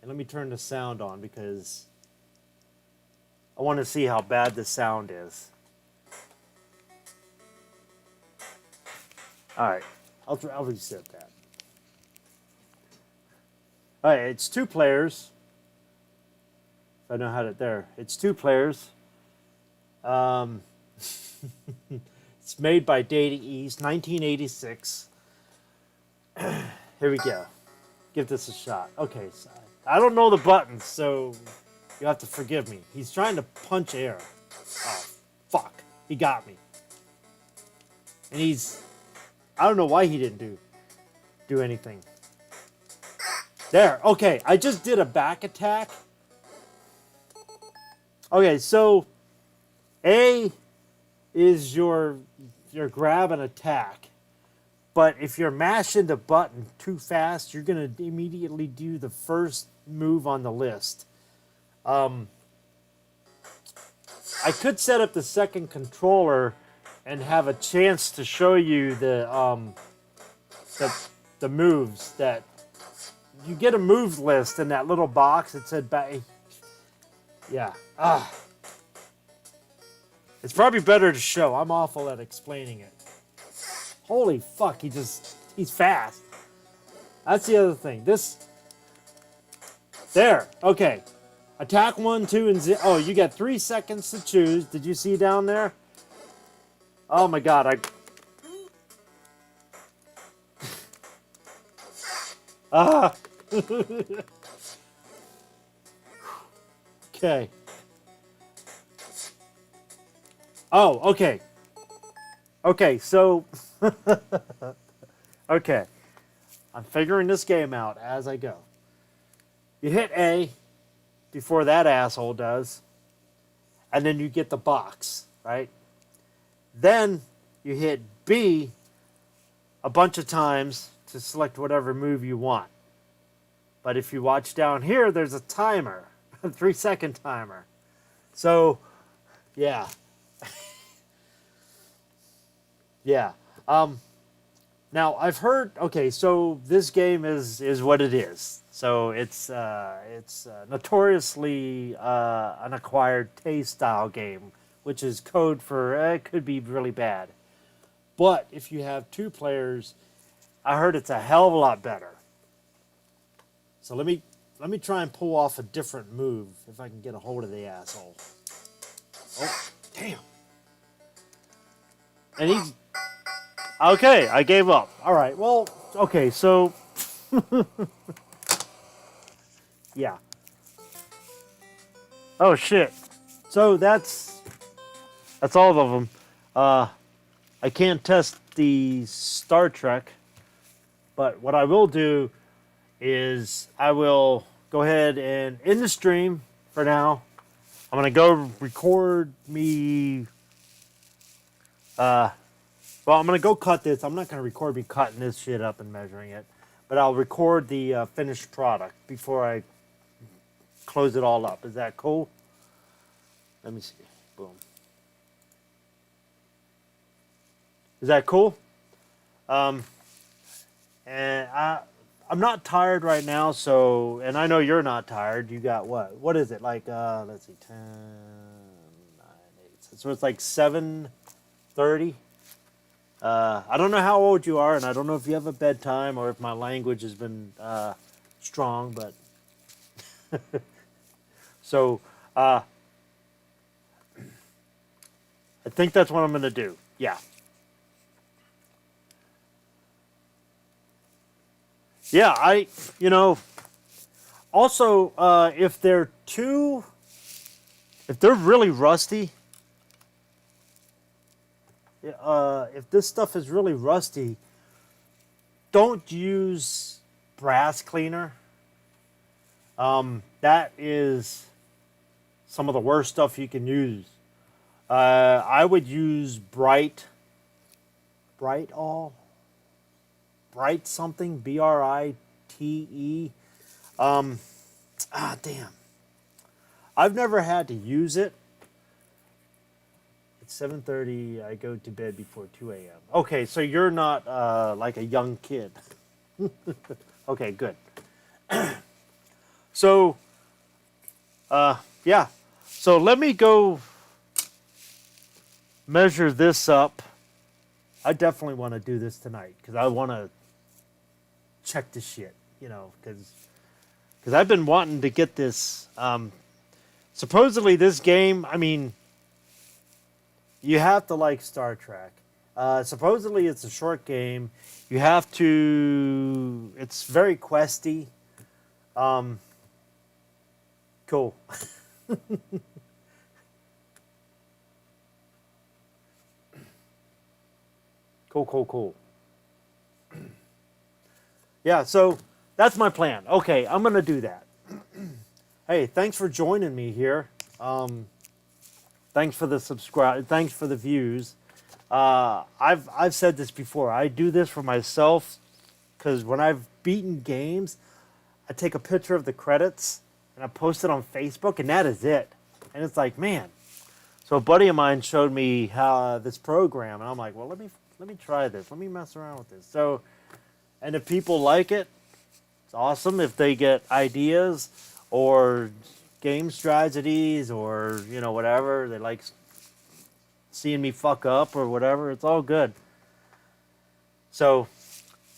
And let me turn the sound on because I want to see how bad the sound is. All right, I'll reset that. All right, it's 2 players. I know how to, there. It's 2 players. It's made by Data East, 1986. Here we go. Give this a shot. Okay, so I don't know the buttons, so you have to forgive me. He's trying to punch air. Oh, fuck. He got me. And I don't know why he didn't do anything. There. Okay, I just did a back attack. Okay, so A is your grab and attack. But if you're mashing the button too fast, you're going to immediately do the first move on the list. I could set up the second controller and have a chance to show you the moves that you get a moves list in that little box. It said yeah. It's probably better to show. I'm awful at explaining it. Holy fuck, he's fast. That's the other thing. There. Okay. Attack 1, 2, and 0. Oh, you got 3 seconds to choose. Did you see down there? Oh my God! Ah. Okay. Oh, okay. Okay, so okay. I'm figuring this game out as I go. You hit A before that asshole does, and then you get the box, right? Then you hit B a bunch of times to select whatever move you want. But if you watch down here, there's a timer, a 3-second timer. So, yeah. Yeah. Now, I've heard, okay, so this game is what it is. So it's notoriously an acquired taste style game, which is code for it could be really bad. But if you have 2 players, I heard it's a hell of a lot better. So let me try and pull off a different move if I can get a hold of the asshole. Oh, damn. And he's okay, I gave up. All right, well, okay, so yeah. Oh shit. So that's all of them. I can't test the Star Trek, but what I will do is I will go ahead and end the stream for now. I'm gonna go record me. Well, I'm going to go cut this. I'm not going to record me cutting this shit up and measuring it. But I'll record the finished product before I close it all up. Is that cool? Let me see. Boom. Is that cool? And I'm not tired right now, so... And I know you're not tired. You got what? What is it? Like, let's see. 10, 9, 8. So it's like 7:30. I don't know how old you are, and I don't know if you have a bedtime or if my language has been strong, but so I think that's what I'm going to do. Yeah. Yeah, also, if they're really rusty, if this stuff is really rusty, don't use brass cleaner. That is some of the worst stuff you can use. I would use Bright something, Brite. Damn. I've never had to use it. 7:30, I go to bed before 2 a.m. Okay, so you're not like a young kid. Okay, good. So, yeah. So let me go measure this up. I definitely want to do this tonight because I want to check this shit, because I've been wanting to get this. Supposedly this game, I mean... You have to like Star Trek. Supposedly it's a short game. You have to... It's very questy. Cool. Cool. Yeah, so that's my plan. Okay, I'm going to do that. Hey, thanks for joining me here. Thanks for the subscribe. Thanks for the views. I've said this before. I do this for myself because when I've beaten games, I take a picture of the credits and I post it on Facebook, and that is it. And it's like, man. So a buddy of mine showed me how this program, and I'm like, well, let me try this. Let me mess around with this. So, and if people like it, it's awesome. If they get ideas or game strategies or, whatever. They like seeing me fuck up or whatever. It's all good. So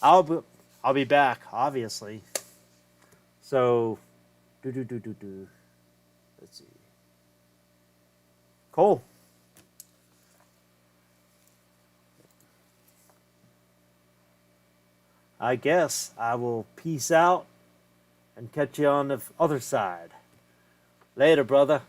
I'll I'll be back, obviously. So, let's see. Cool. I guess I will peace out and catch you on the other side. Later, brother.